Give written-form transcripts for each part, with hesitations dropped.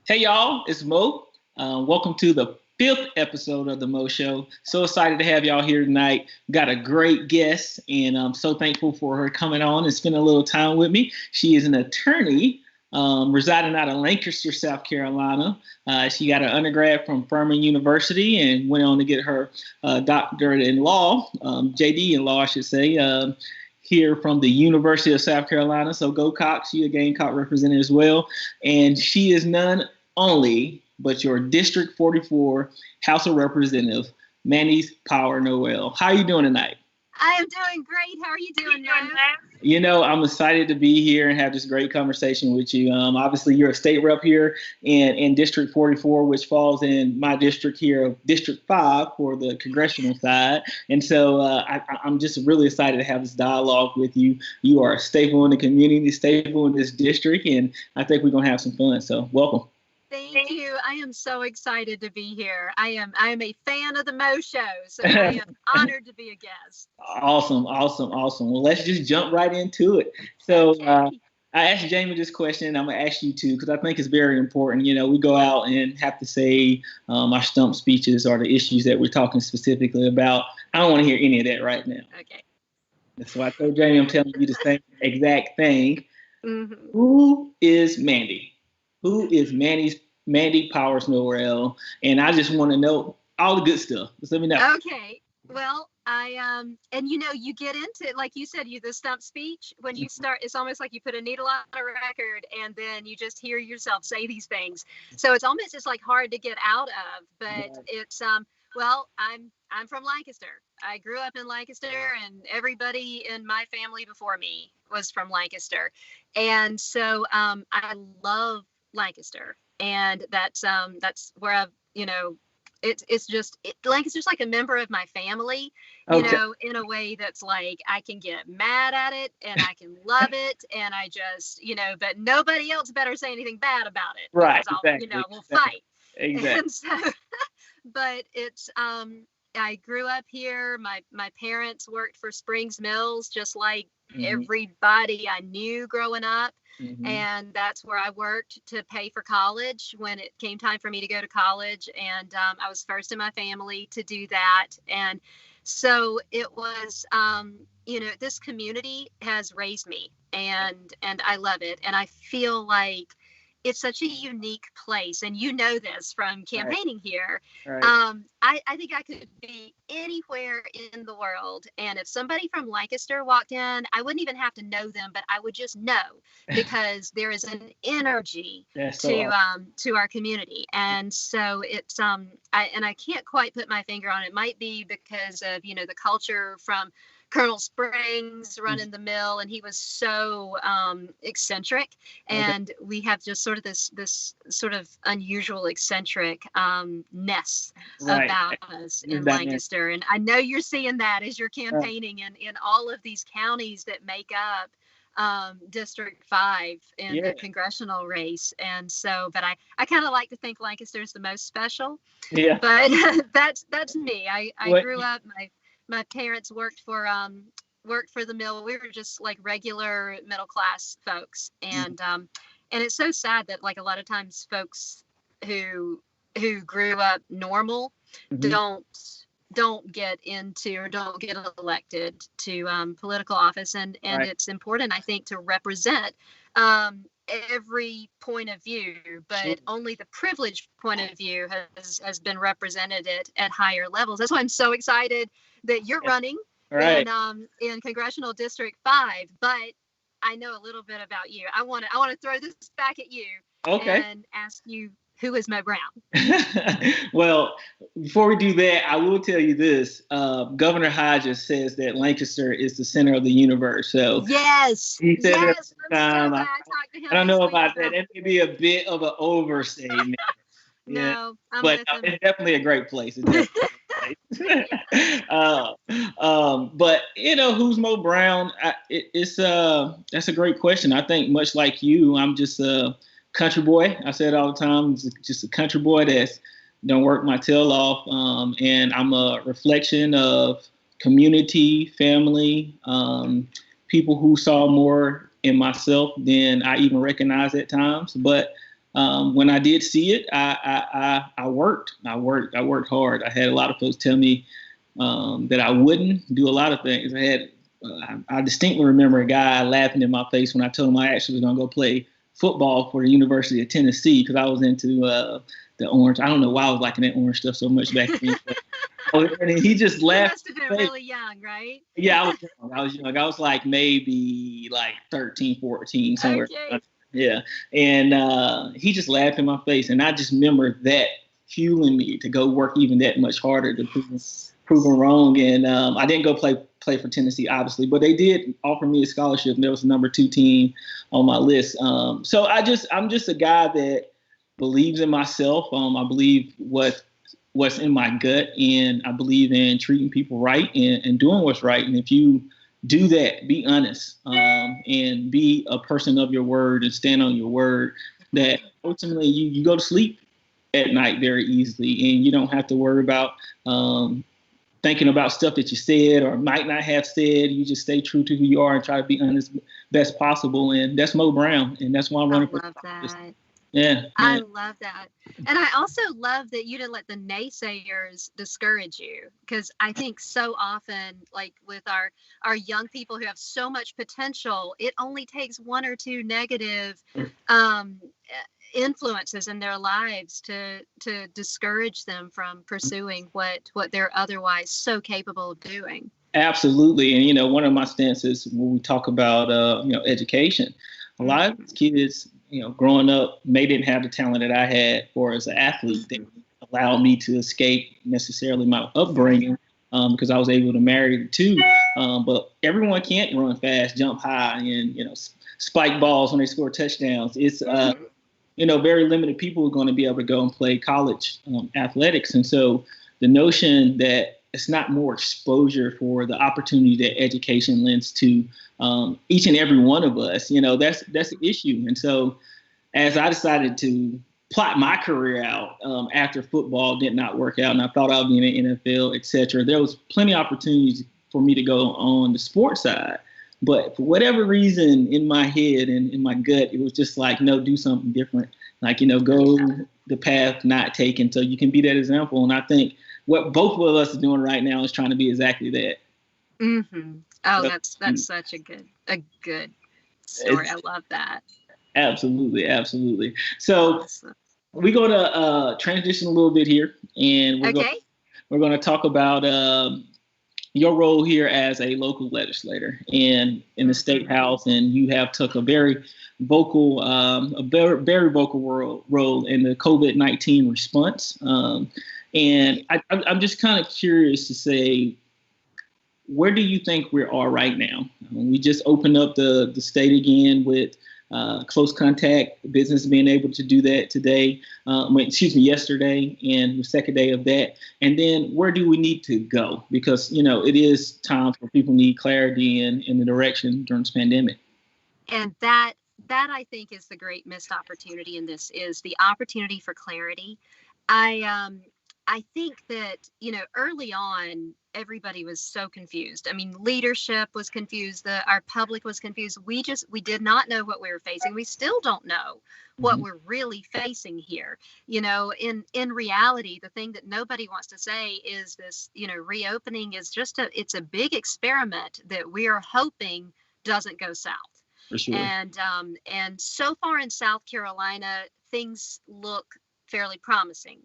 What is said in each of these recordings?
Hey y'all, it's Mo. Welcome to the fifth episode of the Mo Show. So excited to have y'all here tonight. Got a great guest, and I'm so thankful for her coming on and spending a little time with me. She is an attorney residing out of Lancaster, South Carolina. She got an undergrad from Furman University and went on to get her doctorate in law, JD in law, I should say. Here from the University of South Carolina. So go Cox, she a Gamecock representative as well. And she is none only but your District 44 House of Representative, Mandy's Power Norrell. How are you doing tonight? I am doing great. How are you doing, Mo? You know, I'm excited to be here and have this great conversation with you. Obviously, you're a state rep here in District 44, which falls in my district here of District 5 for the Congressional side. And so I'm just really excited to have this dialogue with you. You are a staple in the community, staple in this district, and I think we're going to have some fun. So welcome. Thank you. I am so excited to be here. I am a fan of the Mo Show, so I am honored to be a guest. Awesome. Well, let's just jump right into it. So Okay. I asked Jamie this question, and I'm going to ask you too, because I think it's very important. You know, we go out and have to say our stump speeches or the issues that we're talking specifically about. I don't want to hear any of that right now. Okay. So I told Jamie I'm telling you the same exact thing. Mm-hmm. Who is Mandy? Who is Mandy Powers Norrell? And I just want to know all the good stuff. Just let me know. Okay. Well, and you get into, like you said, the stump speech, when you start, it's almost like you put a needle on a record and then you just hear yourself say these things. So it's almost just like hard to get out of, but it's, well, I'm from Lancaster. I grew up in Lancaster, and everybody in my family before me was from Lancaster. And so I love Lancaster, and that's where I've, Lancaster's like a member of my family, in a way that's like I can get mad at it and I can love it, and I just, but nobody else better say anything bad about it. Right. Exactly. We'll fight. Exactly. And so, but it's, I grew up here. My parents worked for Springs Mills, just like everybody I knew growing up. Mm-hmm. And that's where I worked to pay for college when it came time for me to go to college. And I was first in my family to do that. And so it was, this community has raised me, and I love it. And I feel like it's such a unique place, and this from campaigning here. Right. I think I could be anywhere in the world, and if somebody from Lancaster walked in, I wouldn't even have to know them, but I would just know, because there is an energy to our community. And so it's I can't quite put my finger on it. It might be because of the culture from Colonel Springs running the mill, and he was so eccentric, and we have just sort of this sort of unusual eccentric ness about us in Lancaster. And I know you're seeing that as you're campaigning in all of these counties that make up District 5 in the congressional race. And so, but I kind of like to think Lancaster is the most special. Yeah. But that's me. I grew up, my parents worked for the mill. We were just like regular middle class folks, and it's so sad that like a lot of times folks who grew up normal don't get into or don't get elected to political office, and it's important, I think, to represent every point of view, but only the privileged point of view has been represented at higher levels. That's why I'm so excited that you're running in Congressional District 5. But I know a little bit about you. I want to throw this back at you and ask you, who is Mo Brown? Well, before we do that, I will tell you this. Governor Hodges says that Lancaster is the center of the universe. So yes, he said I'm so glad I talked to him. I don't know about that. That may be a bit of an overstatement. No, but it's definitely a great place. It's but who's Mo Brown? That's a great question. I think much like you, I'm just a country boy. I say it all the time. It's just a country boy that's don't work my tail off, and I'm a reflection of community, family, people who saw more in myself than I even recognize at times. But when I did see it, I worked hard. I had a lot of folks tell me that I wouldn't do a lot of things. I distinctly remember a guy laughing in my face when I told him I actually was going to go play football for the University of Tennessee because I was into the orange. I don't know why I was liking that orange stuff so much back then. And he just laughed. You must have been really young, right? Yeah, I was young. I was like maybe like 13, 14, somewhere. Okay. Yeah. And he just laughed in my face. And I just remember that fueling me to go work even that much harder to prove him wrong. And I didn't go play for Tennessee, obviously, but they did offer me a scholarship. And there was the number 2 team on my list. So I'm just a guy that believes in myself. I believe what's in my gut, and I believe in treating people right and doing what's right. And if you do that, be honest, and be a person of your word and stand on your word, that ultimately you go to sleep at night very easily, and you don't have to worry about thinking about stuff that you said or might not have said. You just stay true to who you are and try to be honest best possible. And that's Mo Brown, and that's why I'm running for Congress. That. Yeah. I love that. And I also love that you didn't let the naysayers discourage you, because I think so often, like with our young people who have so much potential, it only takes 1 or 2 negative influences in their lives to discourage them from pursuing what they're otherwise so capable of doing. Absolutely. And, one of my stances when we talk about, education, a lot of kids, growing up, they didn't have the talent that I had or as an athlete that allowed me to escape necessarily my upbringing because I was able to marry the 2. But everyone can't run fast, jump high, and, spike balls when they score touchdowns. It's, very limited people are going to be able to go and play college athletics. And so the notion that it's not more exposure for the opportunity that education lends to each and every one of us, that's the issue. And so as I decided to plot my career out after football did not work out and I thought I would be in the NFL, et cetera, there was plenty of opportunities for me to go on the sports side. But for whatever reason in my head and in my gut, it was just like, no, do something different. Like, go the path not taken so you can be that example. And I think what both of us are doing right now is trying to be exactly that. Mm-hmm. Oh, that's such a good story. I love that. Absolutely. So awesome. We're going to transition a little bit here, and we're going to talk about your role here as a local legislator and in the state house, and you have took a very vocal role in the COVID-19 response. And I'm just kind of curious to say, where do you think we are right now? We just opened up the state again with close contact business being able to do that today. Yesterday, and the second day of that. And then where do we need to go? Because, it is time for people need clarity in the direction during this pandemic. And that I think is the great missed opportunity in this, is the opportunity for clarity. I think that, early on, everybody was so confused. I mean, leadership was confused. Our public was confused. We did not know what we were facing. We still don't know what we're really facing here. In reality, the thing that nobody wants to say is this, reopening is it's a big experiment that we are hoping doesn't go south. For sure. And so far in South Carolina, things look fairly promising.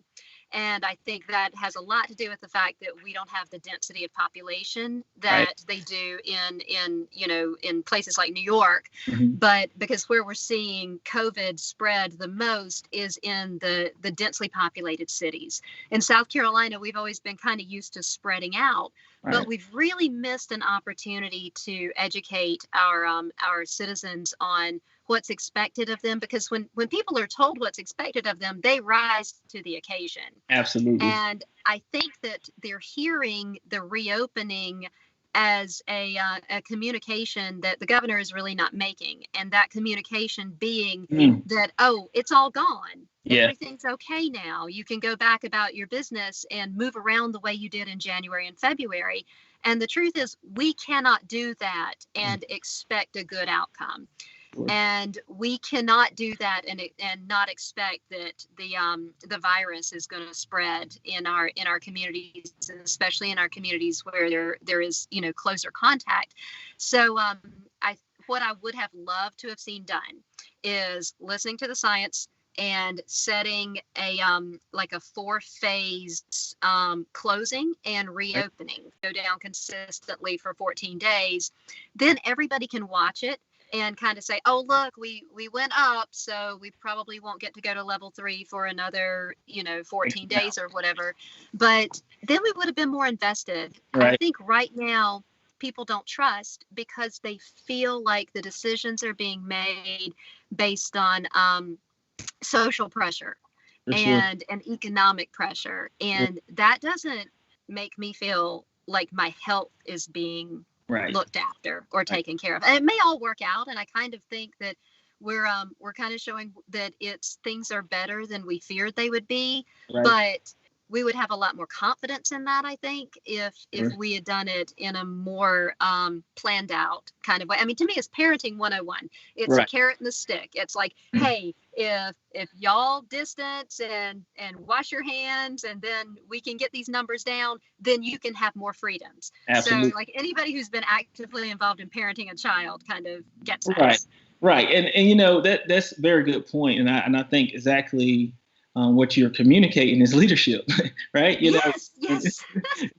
And I think that has a lot to do with the fact that we don't have the density of population that they do in places like New York. But because where we're seeing COVID spread the most is in the densely populated cities. In South Carolina, we've always been kind of used to spreading out. But we've really missed an opportunity to educate our citizens on what's expected of them, because when people are told what's expected of them, they rise to the occasion. Absolutely. And I think that they're hearing the reopening as a communication that the governor is really not making, and that communication being that, it's all gone. Everything's okay now. You can go back about your business and move around the way you did in January and February. And the truth is, we cannot do that and expect a good outcome. And we cannot do that and not expect that the virus is going to spread in our communities, especially in our communities where there is closer contact. So what I would have loved to have seen done is listening to the science and setting a like a 4-phase closing and reopening, go down consistently for 14 days. Then everybody can watch it and kind of say, oh, look, we went up, so we probably won't get to go to level 3 for another 14 days or whatever. But then we would have been more invested. I think right now people don't trust because they feel like the decisions are being made based on social pressure and economic pressure. And that doesn't make me feel like my health is being looked after or taken care of. And it may all work out. And I kind of think that we're kind of showing that things are better than we feared they would be. But we would have a lot more confidence in that, I think, if we had done it in a more planned out kind of way. I mean, to me, it's parenting 101. It's a carrot and the stick. It's like, hey, if y'all distance and wash your hands, and then we can get these numbers down, then you can have more freedoms. Absolutely. So like anybody who's been actively involved in parenting a child kind of gets that. Right. And that's a very good point. And I think exactly what you're communicating is leadership, right? Yes.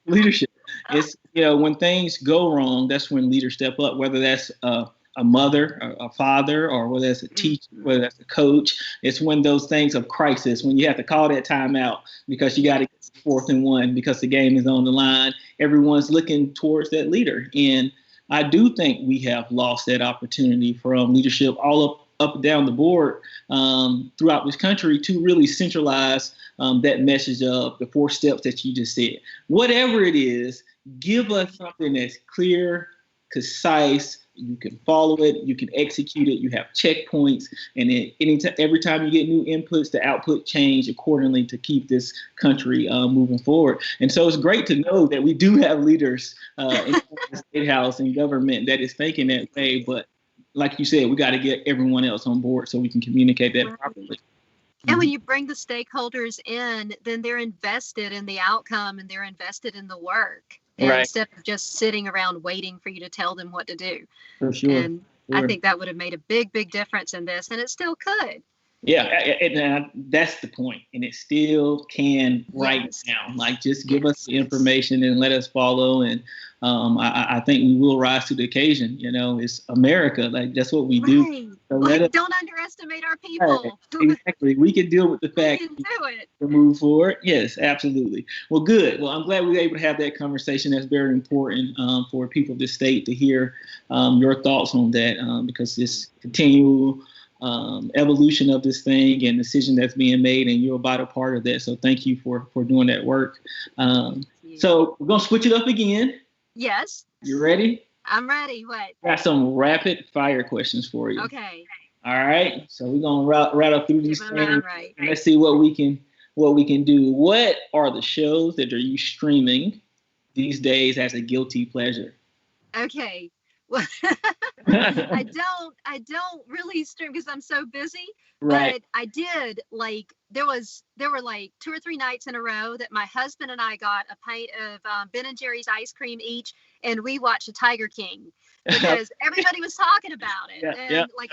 Leadership. It's, when things go wrong, that's when leaders step up, whether that's a mother, a father, or whether that's a teacher, whether that's a coach. It's when those things of crisis, when you have to call that timeout because you got to get 4th and 1 because the game is on the line. Everyone's looking towards that leader. And I do think we have lost that opportunity from leadership all up and down the board throughout this country to really centralize that message of the 4 steps that you just said. Whatever it is, give us something that's clear, concise. You can follow it, you can execute it, you have checkpoints, and then every time you get new inputs, the output change accordingly to keep this country moving forward. And so it's great to know that we do have leaders in the State House and government that is thinking that way, but like you said, we got to get everyone else on board so we can communicate that properly. And when you bring the stakeholders in, then they're invested in the outcome and they're invested in the work instead of just sitting around waiting for you to tell them what to do. For sure. And I think that would have made a big, big difference in this, and it still could. Yeah, and that's the point. And it still can right now. Like, just give us the information and let us follow. And I think we will rise to the occasion. It's America. Like, that's what we do. So don't underestimate our people. Exactly. We can deal with the fact we can do it. To move forward. Yes, absolutely. Well, good. Well, I'm glad we were able to have that conversation. That's very important for people of this state to hear your thoughts on that because this continual evolution of this thing and decision that's being made, and you're a vital part of that. So thank you for doing that work. So we're going to switch it up again. Yes. You ready? I'm ready. What? Got some rapid fire questions for you. Okay. All right. So we're going to rattle through these things. Right. Let's see what we can do. What are the shows that are you streaming these days as a guilty pleasure? Okay. Well, I don't really stream because I'm so busy. Right. But I did, like, there were like 2 or 3 nights in a row that my husband and I got a pint of Ben and Jerry's ice cream each, and we watched The Tiger King because everybody was talking about it.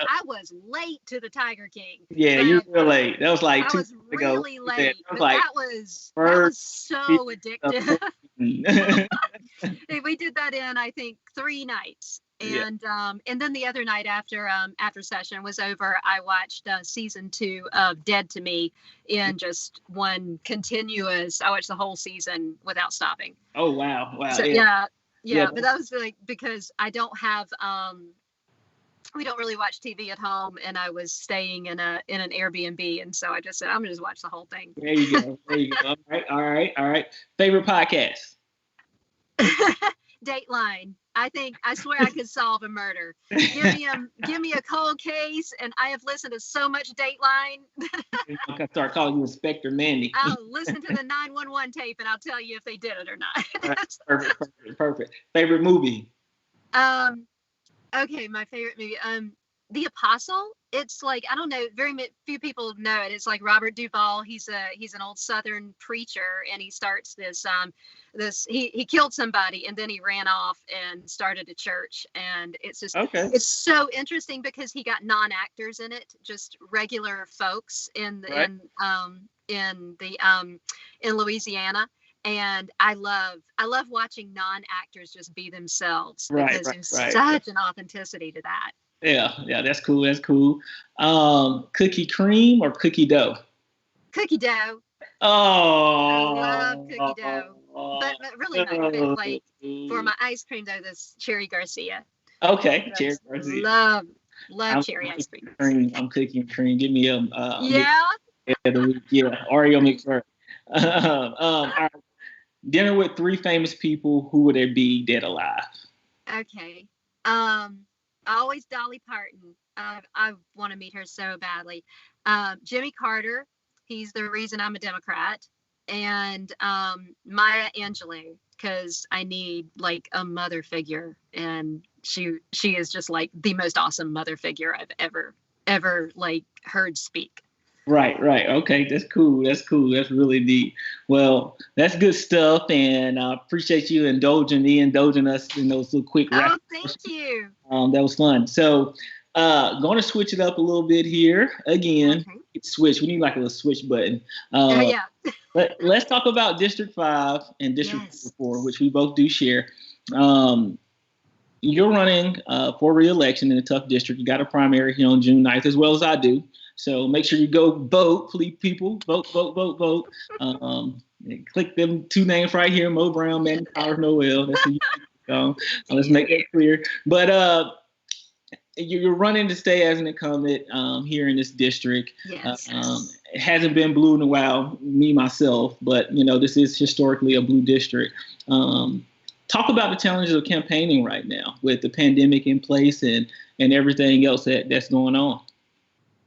I was late to The Tiger King. Yeah, you were late. That was like 2 weeks ago. I was really late. That was so addictive. We did that in, I think, 3 nights. And then the other night after session was over, I watched season 2 of Dead to Me in just one continuous. I watched the whole season without stopping. Oh wow! So, yeah. But that was like because I don't have we don't really watch TV at home, and I was staying in an Airbnb, and so I just said I'm gonna just watch the whole thing. There you go. All right. Favorite podcast? Dateline. I swear I could solve a murder. Give me a cold case, and I have listened to so much Dateline. I can start calling you Inspector Mandy. I'll listen to the 911 tape, and I'll tell you if they did it or not. Perfect. Favorite movie? Okay, my favorite movie. the Apostle, it's like, I don't know, few people know it. It's like Robert Duvall. He's an old Southern preacher, and he starts he killed somebody, and then he ran off and started a church. And it's so interesting because he got non-actors in it, just regular folks in Louisiana. And I love watching non-actors just be themselves, because there's such an authenticity to that. Yeah, that's cool. That's cool. Cookie cream or cookie dough? Cookie dough. Oh, I love cookie dough, but really my favorite, like for my ice cream though, this Cherry Garcia. Okay, Cherry Garcia. Love cherry ice cream. I'm cookie and cream. Give me yeah. Oreo McFlurry. All right. Dinner with 3 famous people. Who would it be, dead or alive? Okay. Always Dolly Parton. I want to meet her so badly. Jimmy Carter. He's the reason I'm a Democrat. And Maya Angelou, because I need like a mother figure, and she is just like the most awesome mother figure I've ever like heard speak. Right. Okay, that's cool. That's really neat. Well, that's good stuff, and I appreciate you indulging us in those little quick Oh, thank you. That was fun. So, going to switch it up a little bit here again. Okay. Switch. We need like a little switch button. Yeah. Let's talk about District 5 and District 4, which we both do share. You're running for re-election in a tough district. You got a primary here on June 9th, as well as I do. So make sure you go vote, please, people. Vote. Click them 2 names right here, Mo Brown, Mandy, Norrell. That's who you go. Let's make that clear. But you're running to stay as an incumbent here in this district. Yes. It hasn't been blue in a while, me, myself, but, this is historically a blue district. Talk about the challenges of campaigning right now with the pandemic in place and everything else that's going on.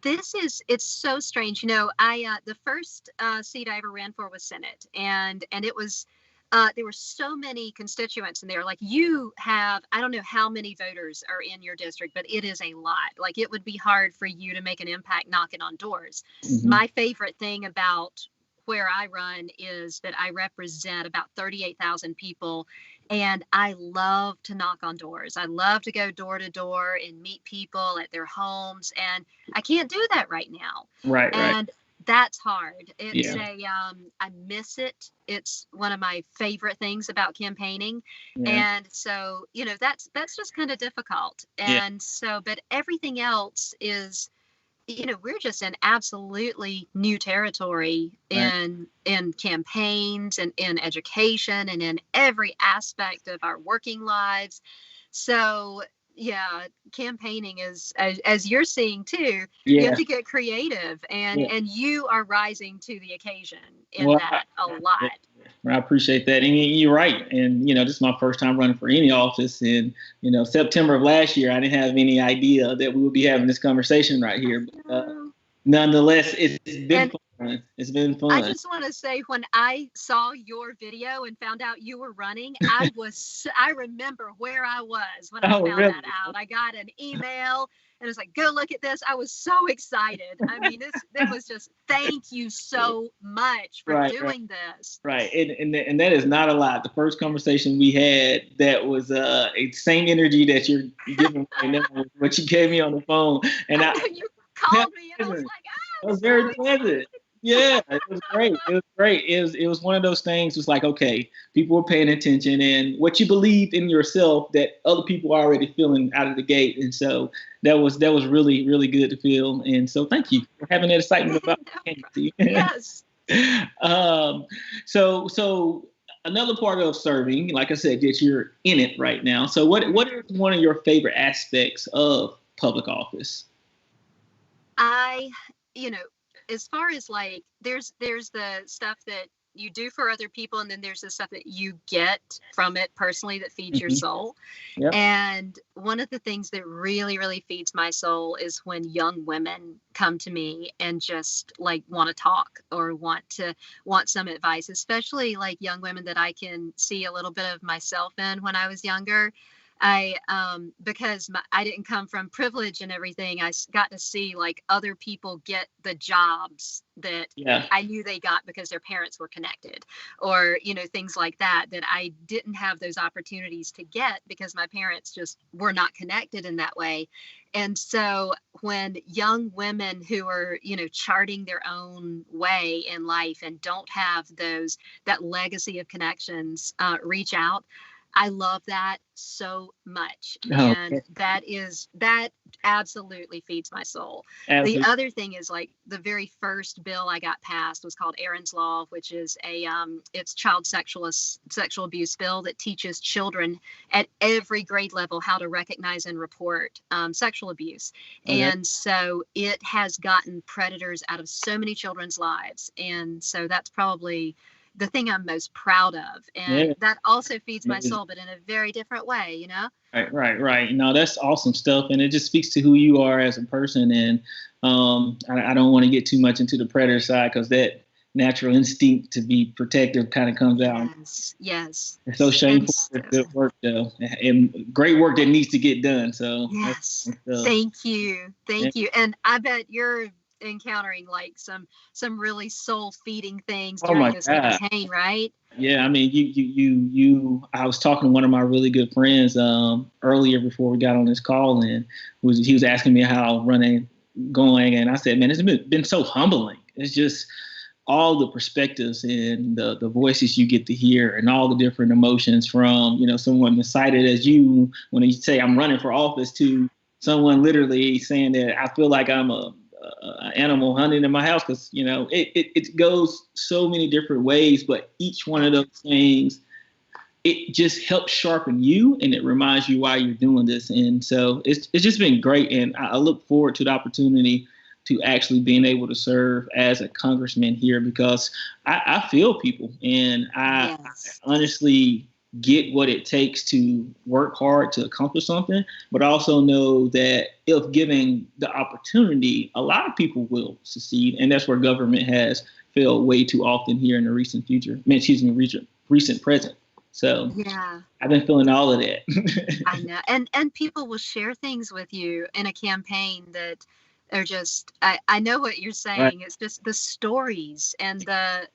It's so strange. The first seat I ever ran for was Senate, and it was, there were so many constituents in there. Like, you have, I don't know how many voters are in your district, but it is a lot. Like, it would be hard for you to make an impact knocking on doors. Mm-hmm. My favorite thing about where I run is that I represent about 38,000 people. And I love to knock on doors. I love to go door to door and meet people at their homes. And I can't do that right now. Right. And that's hard. It's I miss it. It's one of my favorite things about campaigning. Yeah. And so, that's just kind of difficult. And so, but everything else is, we're just in absolutely new territory in campaigns and in education and in every aspect of our working lives. So, campaigning is, as you're seeing too, you have to get creative, and you are rising to the occasion in that a lot. I appreciate that. And you're right. And, this is my first time running for any office. And, September of last year, I didn't have any idea that we would be having this conversation right here. But, nonetheless, it's been fun. It's been fun. I just want to say, when I saw your video and found out you were running, I remember where I was when I found that out. I got an email. And it's like, go look at this. I was so excited. I mean, this was just, thank you so much for doing this. Right. And that is not a lot. The first conversation we had, that was same energy that you're giving right now, what you gave me on the phone. And you called me and I was like, it was very pleasant. Yeah, it was great. It was one of those things. It's like, okay, people were paying attention, and what you believe in yourself, that other people are already feeling out of the gate. And so that was really, really good to feel. And so thank you for having that excitement about it. Yes. So another part of serving, like I said, that you're in it right now. So what is one of your favorite aspects of public office? As far as like, there's the stuff that you do for other people, and then there's the stuff that you get from it personally that feeds your soul. Yep. And one of the things that really, really feeds my soul is when young women come to me and just like want to talk or want some advice, especially like young women that I can see a little bit of myself in when I was younger. Because I didn't come from privilege and everything, I got to see like other people get the jobs that I knew they got because their parents were connected, or, things like that I didn't have those opportunities to get because my parents just were not connected in that way. And so when young women who are, charting their own way in life and don't have that legacy of connections, reach out, I love that so much. And that absolutely feeds my soul. Absolutely. The other thing is, like, the very first bill I got passed was called Aaron's Law, which is it's child sexual abuse bill that teaches children at every grade level how to recognize and report sexual abuse. Okay. And so it has gotten predators out of so many children's lives. And so that's probably the thing I'm most proud of. And that also feeds my soul, but in a very different way, Right. No, that's awesome stuff. And it just speaks to who you are as a person. And I don't want to get too much into the predator side, because that natural instinct to be protective kind of comes out. Yes. It's so shameful. It's good work, though. And great work that needs to get done. So yes. Thank you. And I bet you're encountering like some really soul feeding things during this campaign, right? Yeah, I mean, you I was talking to one of my really good friends earlier before we got on this call, and he was asking me how running going, and I said, man, it's been so humbling. It's just all the perspectives and the voices you get to hear, and all the different emotions from, someone excited as you when you say I'm running for office, to someone literally saying that I feel like I'm a animal hunting in my house, because it goes so many different ways, but each one of those things, it just helps sharpen you, and it reminds you why you're doing this. And so it's just been great, and I look forward to the opportunity to actually being able to serve as a congressman here, because I feel people, and I honestly get what it takes to work hard to accomplish something, but also know that if given the opportunity, a lot of people will succeed. And that's where government has failed way too often here in the recent present. So I've been feeling all of that. I know. And people will share things with you in a campaign that are just, I know what you're saying. Right. It's just the stories and the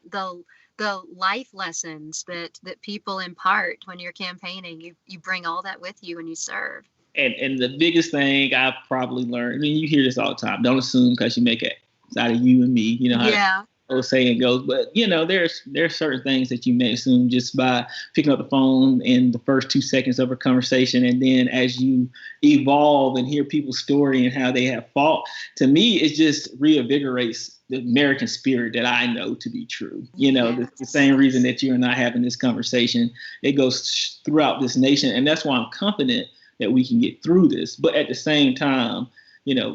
life lessons that people impart when you're campaigning. You bring all that with you when you serve. And the biggest thing I've probably learned, I mean, you hear this all the time, don't assume because you make it out of you and me, how the old saying goes. But, there's certain things that you may assume just by picking up the phone in the first 2 seconds of a conversation. And then as you evolve and hear people's story and how they have fought, to me, it just reinvigorates the American spirit that I know to be true. The same reason that you and I having this conversation, it goes throughout this nation. And that's why I'm confident that we can get through this. But at the same time,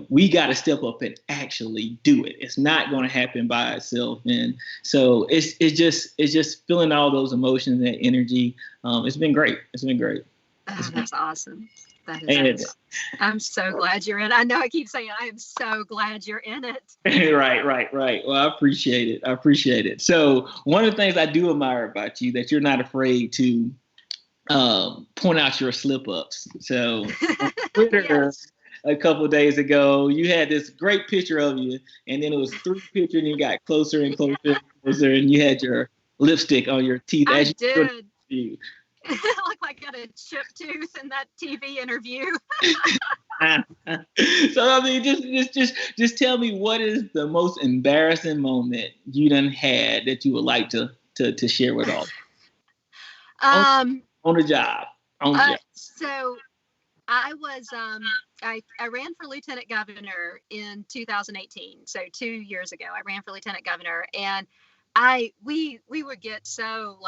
we got to step up and actually do it. It's not going to happen by itself. And so it's just feeling all those emotions and energy. It's been great. Oh, that's awesome. That is awesome. I'm so glad you're in. I know I keep saying I am so glad you're in it. Right. Well, I appreciate it. So one of the things I do admire about you, that you're not afraid to point out your slip-ups. So on Twitter, a couple of days ago, you had this great picture of you, and then it was 3 pictures, and you got closer and closer and closer, and you had your lipstick on your teeth. I did. It looked like I got a chipped tooth in that TV interview. So I mean, just tell me, what is the most embarrassing moment you done had that you would like to share with all? On the job. So I was I ran for lieutenant governor in 2018. So 2 years ago, I ran for lieutenant governor, and we would get so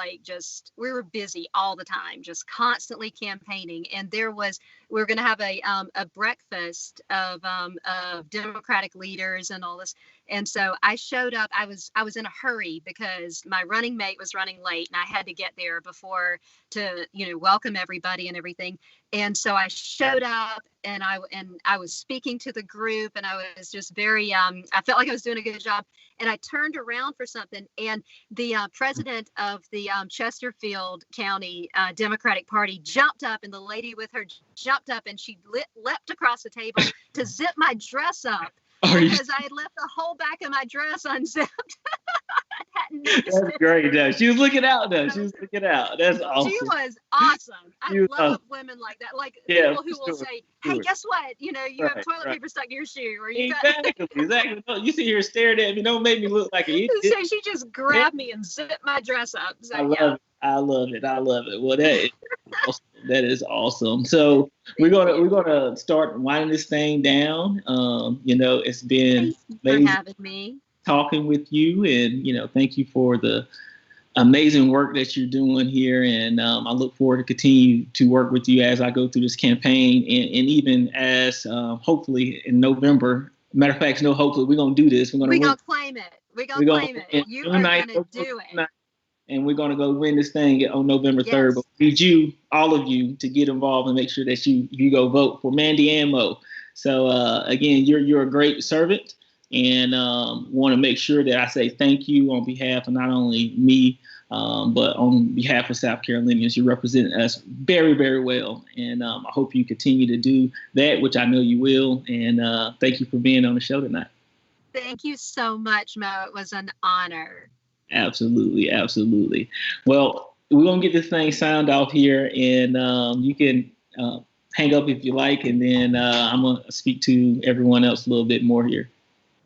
we were busy all the time, just constantly campaigning. And we were going to have a breakfast of Democratic leaders and all this. And so I showed up. I was in a hurry because my running mate was running late and I had to get there before to, welcome everybody and everything. And so I showed up and I was speaking to the group and I was just very, I felt like I was doing a good job. And I turned around for something, and the president of the Chesterfield County Democratic Party jumped up, and the lady with her jumped up, and she leapt across the table to zip my dress up because I had left the whole back of my dress unzipped. That's great, though. She was looking out, though. She was looking out. That's awesome. She was awesome. I love women like that. Like people who will say, "Hey, guess what? You have toilet paper stuck to your shoe, or you exactly. No, you sit here staring at me. Don't make me look like an idiot." So she just grabbed me and zipped my dress up. So, I love it. Well, that is awesome. That is awesome. So we're gonna start winding this thing down. It's been amazing for having me. Talking with you, and thank you for the amazing work that you're doing here, and I look forward to continue to work with you as I go through this campaign, and even as hopefully in November. Matter of fact, hopefully we're gonna do this. We're gonna claim it. We're gonna claim it. You are gonna do it. And we're gonna go win this thing on November 3rd. But we need all of you, to get involved and make sure that you go vote for Mandy and Mo. So again, you're a great servant. And want to make sure that I say thank you on behalf of not only me, but on behalf of South Carolinians. You represent us very, very well. And I hope you continue to do that, which I know you will. And thank you for being on the show tonight. Thank you so much, Mo. It was an honor. Absolutely. Absolutely. Well, we're going to get this thing signed off here, and you can hang up if you like. And then I'm going to speak to everyone else a little bit more here.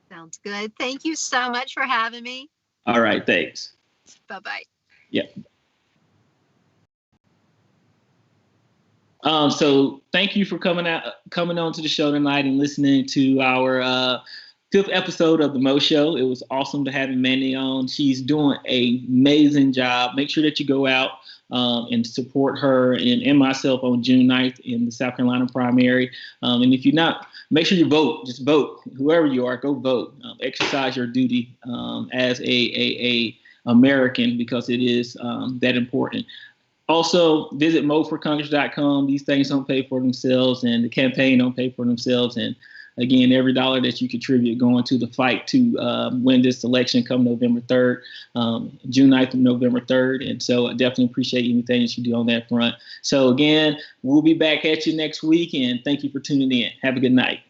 Sounds good. Thank you so much for having me. All right. Thanks. Bye-bye. Yep. So thank you for coming on to the show tonight and listening to our 5th episode of the Mo Show. It was awesome to have Mandy on. She's doing an amazing job. Make sure that you go out and support her and myself on June 9th in the South Carolina primary. And if you're not, make sure you vote. Just vote. Whoever you are, go vote. Exercise your duty as a American, because it is that important. Also, visit moforcongress.com. These things don't pay for themselves, and the campaign don't pay for themselves. And again, every dollar that you contribute going to the fight to win this election come November 3rd, June 9th and November 3rd. And so I definitely appreciate anything that you do on that front. So again, we'll be back at you next week, and thank you for tuning in. Have a good night.